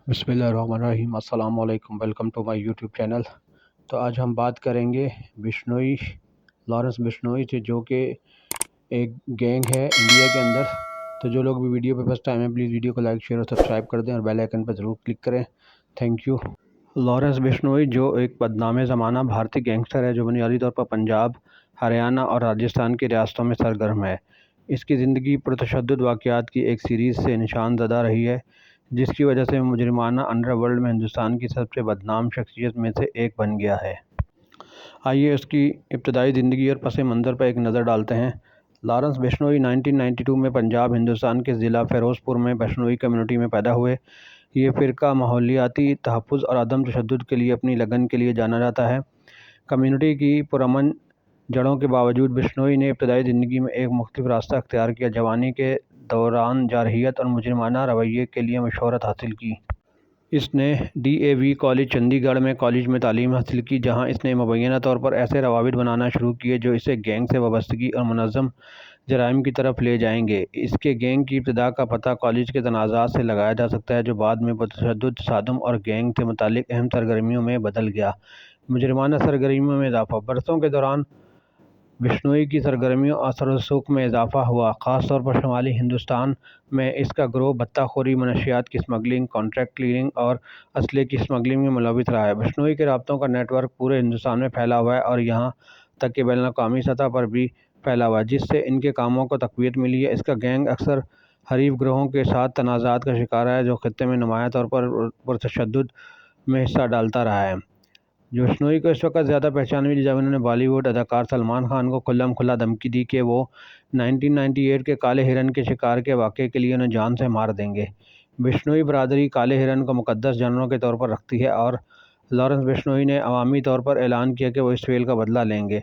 بسم اللہ الرحمن الرحیم۔ السلام علیکم، welcome to my YouTube channel. تو آج ہم بات کریں گے بشنوئی، لارنس بشنوئی سے، جو کہ ایک گینگ ہے انڈیا کے اندر۔ تو جو لوگ بھی ویڈیو پہ فرسٹ ٹائم ہے، پلیز ویڈیو کو لائک، شیئر اور سبسکرائب کر دیں اور بیل آئیکن پہ ضرور کلک کریں۔ Thank you. لارنس بشنوئی جو ایک بدنام زمانہ بھارتی گینگسٹر ہے، جو بنیادی طور پر پنجاب، ہریانہ اور راجستھان کی ریاستوں میں سرگرم ہے۔ اس کی زندگی پرتشدد واقعات کی ایک سیریز سے نشان زدہ رہی ہے، جس کی وجہ سے مجرمانہ انڈر ورلڈ میں ہندوستان کی سب سے بدنام شخصیت میں سے ایک بن گیا ہے۔ آئیے اس کی ابتدائی زندگی اور پس منظر پر ایک نظر ڈالتے ہیں۔ لارنس بشنوئی 1992 میں پنجاب، ہندوستان کے ضلع فیروز پور میں بشنوئی کمیونٹی میں پیدا ہوئے۔ یہ فرقہ ماحولیاتی تحفظ اور عدم تشدد کے لیے اپنی لگن کے لیے جانا جاتا ہے۔ کمیونٹی کی پرامن جڑوں کے باوجود بشنوئی نے ابتدائی زندگی میں ایک مختلف راستہ اختیار کیا۔ جوانی کے دوران جارحیت اور مجرمانہ رویے کے لیے شہرت حاصل کی۔ اس نے D A V college Chandigarh میں کالج میں تعلیم حاصل کی، جہاں اس نے مبینہ طور پر ایسے روابط بنانا شروع کیے جو اسے گینگ سے وابستگی اور منظم جرائم کی طرف لے جائیں گے۔ اس کے گینگ کی ابتدا کا پتہ کالج کے تنازعات سے لگایا جا سکتا ہے، جو بعد میں پرتشدد، تصادم اور گینگ سے متعلق اہم سرگرمیوں میں بدل گیا۔ مجرمانہ سرگرمیوں میں اضافہ۔ برسوں کے دوران بشنوئی کی سرگرمیوں اور اثر و رسوخ میں اضافہ ہوا، خاص طور پر شمالی ہندوستان میں۔ اس کا گروہ بطہ خوری، منشیات کی اسمگلنگ، کانٹریکٹ کلئرنگ اور اسلحے کی اسمگلنگ میں ملوث رہا ہے۔ بشنوئی کے رابطوں کا نیٹ ورک پورے ہندوستان میں پھیلا ہوا ہے اور یہاں تک کہ بین الاقوامی سطح پر بھی پھیلا ہوا ہے، جس سے ان کے کاموں کو تقویت ملی ہے۔ اس کا گینگ اکثر حریف گروہوں کے ساتھ تنازعات کا شکار ہے، جو خطے میں نمایاں طور پر پرتشدد میں حصہ ڈالتا رہا ہے۔ بشنوئی کو اس وقت زیادہ پہچان ملی جب انہوں نے بالی ووڈ اداکار سلمان خان کو کھلم کھلا دھمکی دی کہ وہ 1998 کے کالے ہرن کے شکار کے واقعے کے لیے انہیں جان سے مار دیں گے۔ بشنوئی برادری کالے ہرن کو مقدس جانوروں کے طور پر رکھتی ہے اور لارنس بشنوئی نے عوامی طور پر اعلان کیا کہ وہ اس فعل کا بدلہ لیں گے۔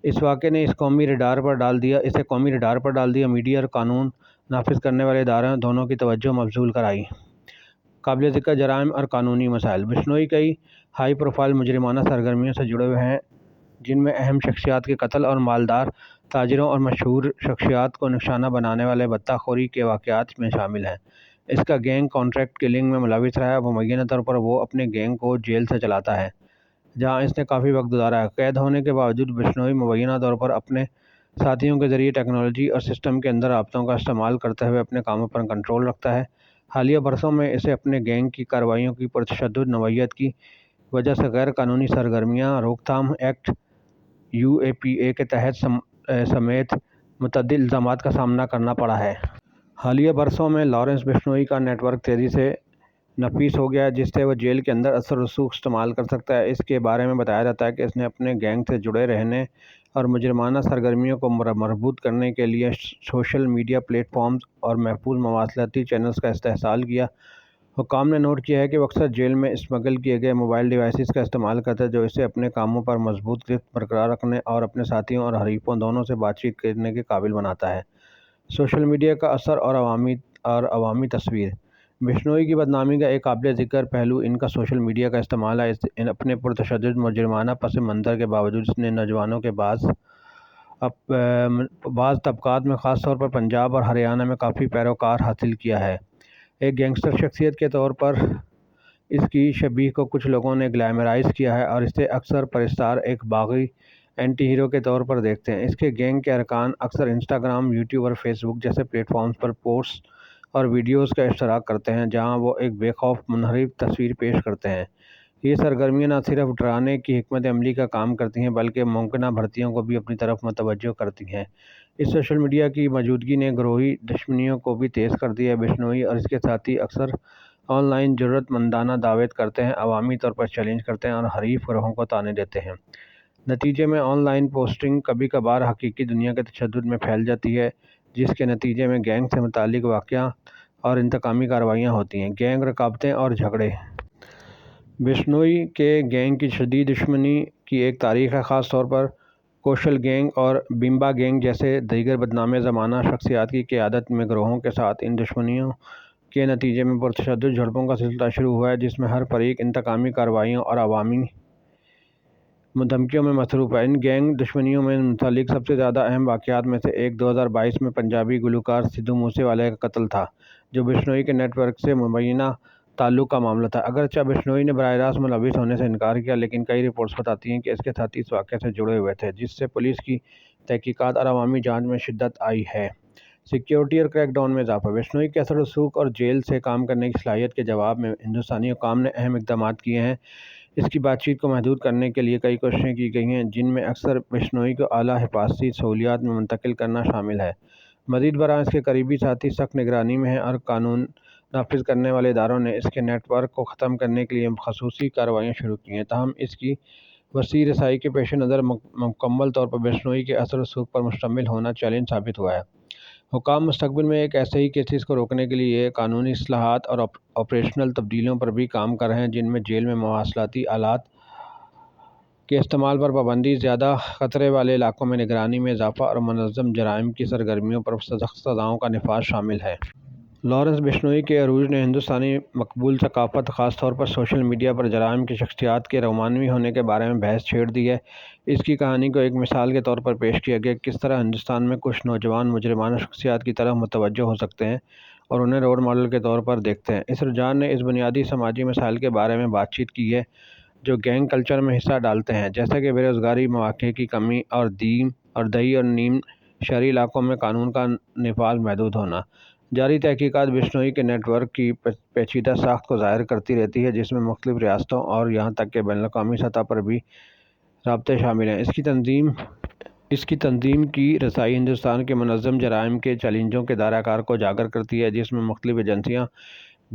اس واقعے نے اسے قومی ریڈار پر ڈال دیا۔ میڈیا اور قانون نافذ کرنے والے اداروں دونوں کی توجہ مبذول کرائی۔ قابل ذکر جرائم اور قانونی مسائل۔ بشنوئی کئی ہائی پروفائل مجرمانہ سرگرمیوں سے جڑے ہوئے ہیں، جن میں اہم شخصیات کے قتل اور مالدار تاجروں اور مشہور شخصیات کو نشانہ بنانے والے بطہ خوری کے واقعات میں شامل ہیں۔ اس کا گینگ کانٹریکٹ کلنگ میں ملوث رہا ہے۔ مبینہ طور پر وہ اپنے گینگ کو جیل سے چلاتا ہے، جہاں اس نے کافی وقت گزارا ہے۔ قید ہونے کے باوجود بشنوئی مبینہ طور پر اپنے ساتھیوں کے ذریعے ٹیکنالوجی اور سسٹم کے اندر رابطوں کا استعمال کرتے ہوئے اپنے کاموں پر کنٹرول رکھتا ہے۔ حالیہ برسوں میں اسے اپنے گینگ کی کارروائیوں کی پرتشدد نوعیت کی وجہ سے غیر قانونی سرگرمیاں روک تھام ایکٹ UAPA کے تحت سمیت متعدد الزامات کا سامنا کرنا پڑا ہے۔ حالیہ برسوں میں لارنس بشنوئی کا نیٹ ورک تیزی سے نفیس ہو گیا ہے، جس سے وہ جیل کے اندر اثر و رسوخ استعمال کر سکتا ہے۔ اس کے بارے میں بتایا جاتا ہے کہ اس نے اپنے گینگ سے جڑے رہنے اور مجرمانہ سرگرمیوں کو مربوط کرنے کے لیے سوشل میڈیا پلیٹ فارمز اور محفوظ مواصلاتی چینلز کا استحصال کیا۔ حکام نے نوٹ کیا ہے کہ وہ اکثر جیل میں اسمگل کیے گئے موبائل ڈیوائسز کا استعمال کرتا ہے، جو اسے اپنے کاموں پر مضبوط گرفت برقرار رکھنے اور اپنے ساتھیوں اور حریفوں دونوں سے بات چیت کرنے کے قابل بناتا ہے۔ سوشل میڈیا کا اثر اور عوامی تصویر۔ بشنوئی کی بدنامی کا ایک قابل ذکر پہلو ان کا سوشل میڈیا کا استعمال ہے۔ اپنے پرتشدد مجرمانہ پس منظر کے باوجود اس نے نوجوانوں کے بعض طبقات میں، خاص طور پر پنجاب اور ہریانہ میں، کافی پیروکار حاصل کیا ہے۔ ایک گینگسٹر شخصیت کے طور پر اس کی شبیہ کو کچھ لوگوں نے گلیمرائز کیا ہے اور اسے اکثر پرستار، ایک باغی اینٹی ہیرو کے طور پر دیکھتے ہیں۔ اس کے گینگ کے ارکان اکثر انسٹاگرام، یوٹیوب اور فیس بک جیسے پلیٹ فارمز پر پوسٹس اور ویڈیوز کا اشتراک کرتے ہیں، جہاں وہ ایک بے خوف، منحرف تصویر پیش کرتے ہیں۔ یہ سرگرمیاں نہ صرف ڈرانے کی حکمت عملی کا کام کرتی ہیں، بلکہ ممکنہ بھرتیوں کو بھی اپنی طرف متوجہ کرتی ہیں۔ اس سوشل میڈیا کی موجودگی نے گروہی دشمنیوں کو بھی تیز کر دیا ہے۔ بشنوئی اور اس کے ساتھی اکثر آن لائن جرأت مندانہ دعوے کرتے ہیں، عوامی طور پر چیلنج کرتے ہیں اور حریف گروہوں کو طعنے دیتے ہیں۔ نتیجے میں آن لائن پوسٹنگ کبھی کبھار حقیقی دنیا کے تشدد میں پھیل جاتی ہے، جس کے نتیجے میں گینگ سے متعلق واقعات اور انتقامی کارروائیاں ہوتی ہیں۔ گینگ رکاوٹیں اور جھگڑے۔ بشنوئی کے گینگ کی شدید دشمنی کی ایک تاریخ ہے، خاص طور پر کوشل گینگ اور بیمبا گینگ جیسے دیگر بدنام زمانہ شخصیات کی قیادت میں گروہوں کے ساتھ۔ ان دشمنیوں کے نتیجے میں پرتشدد جھڑپوں کا سلسلہ شروع ہوا ہے، جس میں ہر فریق انتقامی کارروائیوں اور عوامی دھمکیوں میں مصروف ہے۔ ان گینگ دشمنیوں میں متعلق سب سے زیادہ اہم واقعات میں سے ایک 2022 میں پنجابی گلوکار سدھو موسے والے کا قتل تھا، جو بشنوئی کے نیٹ ورک سے مبینہ تعلق کا معاملہ تھا۔ اگرچہ بشنوئی نے براہ راست ملوث ہونے سے انکار کیا، لیکن کئی رپورٹس بتاتی ہیں کہ اس کے ساتھی اس واقعے سے جڑے ہوئے تھے، جس سے پولیس کی تحقیقات اور عوامی جانچ میں شدت آئی ہے۔ سیکیورٹی اور کریک ڈاؤن میں اضافہ۔ بشنوئی کے اثر و رسوخ اور جیل سے کام کرنے کی صلاحیت کے جواب میں ہندوستانی حکام نے اہم اقدامات کیے ہیں۔ اس کی بات چیت کو محدود کرنے کے لیے کئی کوششیں کی گئی ہیں، جن میں اکثر بشنوئی کو اعلیٰ حفاظتی سہولیات میں منتقل کرنا شامل ہے۔ مزید برآں، اس کے قریبی ساتھی سخت نگرانی میں ہیں اور قانون نافذ کرنے والے اداروں نے اس کے نیٹ ورک کو ختم کرنے کے لیے خصوصی کارروائیاں شروع کی ہیں۔ تاہم اس کی وسیع رسائی کے پیش نظر مکمل طور پر بشنوئی کے اثر و رسوخ پر مشتمل ہونا چیلنج ثابت ہوا ہے۔ حکام مستقبل میں ایک ایسے ہی کیسز کو روکنے کے لیے قانونی اصلاحات اور آپریشنل تبدیلیوں پر بھی کام کر رہے ہیں، جن میں جیل میں مواصلاتی آلات کے استعمال پر پابندی، زیادہ خطرے والے علاقوں میں نگرانی میں اضافہ اور منظم جرائم کی سرگرمیوں پر سخت سزاؤں کا نفاذ شامل ہے۔ لارنس بشنوئی کے عروج نے ہندوستانی مقبول ثقافت، خاص طور پر سوشل میڈیا پر جرائم کی شخصیات کے رومانوی ہونے کے بارے میں بحث چھیڑ دی ہے۔ اس کی کہانی کو ایک مثال کے طور پر پیش کیا گیا کہ کس طرح ہندوستان میں کچھ نوجوان مجرمانہ شخصیات کی طرف متوجہ ہو سکتے ہیں اور انہیں رول ماڈل کے طور پر دیکھتے ہیں۔ اس رجحان نے اس بنیادی سماجی مسائل کے بارے میں بات چیت کی ہے جو گینگ کلچر میں حصہ ڈالتے ہیں، جیسے کہ بے روزگاری، مواقع کی کمی اور دیہی اور نیم شہری علاقوں میں قانون کا نفاذ محدود ہونا۔ جاری تحقیقات بشنوئی کے نیٹ ورک کی پیچیدہ ساخت کو ظاہر کرتی رہتی ہے، جس میں مختلف ریاستوں اور یہاں تک کہ بین الاقوامی سطح پر بھی رابطے شامل ہیں۔ اس کی تنظیم کی رسائی ہندوستان کے منظم جرائم کے چیلنجوں کے دائرہ کار کو اجاگر کرتی ہے، جس میں مختلف ایجنسیاں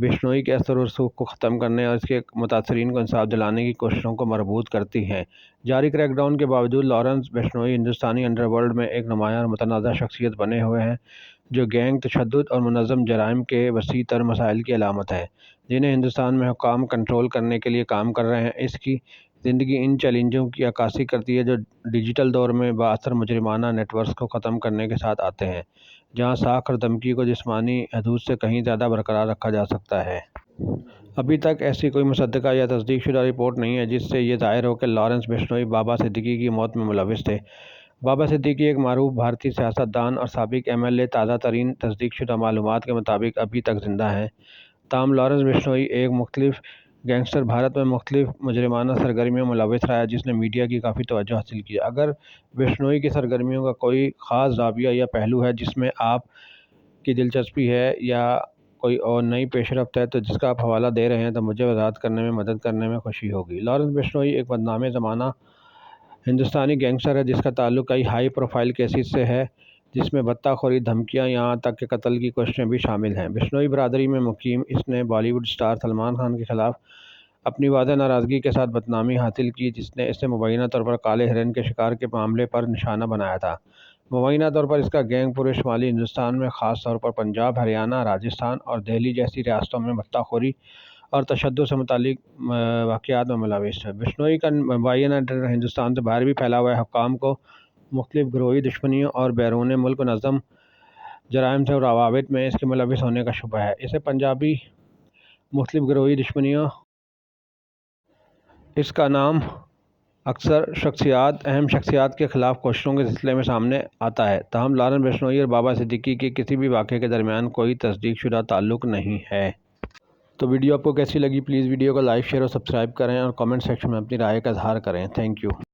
بشنوئی کے اثر و رسوخ کو ختم کرنے اور اس کے متاثرین کو انصاف دلانے کی کوششوں کو مربوط کرتی ہیں۔ جاری کریک ڈاؤن کے باوجود لارنس بشنوئی ہندوستانی انڈر ورلڈ میں ایک نمایاں اور متنازع شخصیت بنے ہوئے ہیں، جو گینگ، تشدد اور منظم جرائم کے وسیع تر مسائل کی علامت ہے، جنہیں ہندوستان میں حکام کنٹرول کرنے کے لیے کام کر رہے ہیں۔ اس کی زندگی ان چیلنجوں کی عکاسی کرتی ہے جو ڈیجیٹل دور میں بااثر مجرمانہ نیٹ ورکس کو ختم کرنے کے ساتھ آتے ہیں، جہاں ساکھ اور دھمکی کو جسمانی حدود سے کہیں زیادہ برقرار رکھا جا سکتا ہے۔ ابھی تک ایسی کوئی مصدقہ یا تصدیق شدہ رپورٹ نہیں ہے جس سے یہ ظاہر ہو کہ لارنس بشنوئی بابا صدیقی کی موت میں ملوث تھے۔ بابا صدیقی ایک معروف بھارتی سیاست دان اور سابق MLA تازہ ترین تصدیق شدہ معلومات کے مطابق ابھی تک زندہ ہیں۔ تاہم لارنس بشنوئی ایک مختلف گینگسٹر بھارت میں مختلف مجرمانہ سرگرمیوں میں ملوث رہا ہے، جس نے میڈیا کی کافی توجہ حاصل کی ہے۔ اگر بشنوئی کی سرگرمیوں کا کوئی خاص زاویہ یا پہلو ہے جس میں آپ کی دلچسپی ہے یا کوئی اور نئی پیش رفت ہے تو جس کا آپ حوالہ دے رہے ہیں تو مجھے وضاحت کرنے میں مدد کرنے میں خوشی ہوگی۔ لارنس بشنوئی ایک بدنام زمانہ ہندوستانی گینگسٹر ہے جس کا تعلق کئی ہائی پروفائل کیسز سے ہے، جس میں بطہ خوری، دھمکیاں، یہاں تک کہ قتل کی کوششیں بھی شامل ہیں۔ بشنوئی برادری میں مقیم اس نے بالی ووڈ اسٹار سلمان خان کے خلاف اپنی واضح ناراضگی کے ساتھ بدنامی حاصل کی، جس نے اسے مبینہ طور پر کالے ہرن کے شکار کے معاملے پر نشانہ بنایا تھا۔ مبینہ طور پر اس کا گینگ پورے شمالی ہندوستان میں، خاص طور پر پنجاب، ہریانہ، راجستھان اور دہلی جیسی ریاستوں میں بطہ خوری اور تشدد سے متعلق واقعات میں ملوث ہے۔ بشنوئی کا مبینہ انٹرنیٹ ہندوستان سے باہر بھی پھیلا ہوا ہے۔ حکام کو مختلف گروہی دشمنیوں اور بیرون ملک منظم جرائم سے روابط میں اس کے ملوث ہونے کا شبہ ہے۔ اسے پنجابی مختلف گروہی دشمنیوں اس کا نام اکثر اہم شخصیات کے خلاف کوششوں کے سلسلے میں سامنے آتا ہے۔ تاہم لارنس بشنوئی اور بابا صدیقی کے کسی بھی واقعے کے درمیان کوئی تصدیق شدہ تعلق نہیں ہے۔ تو ویڈیو آپ کو کیسی لگی؟ پلیز ویڈیو کو لائک، شیئر اور سبسکرائب کریں اور کامنٹ سیکشن میں اپنی رائے کا اظہار کریں۔ Thank you.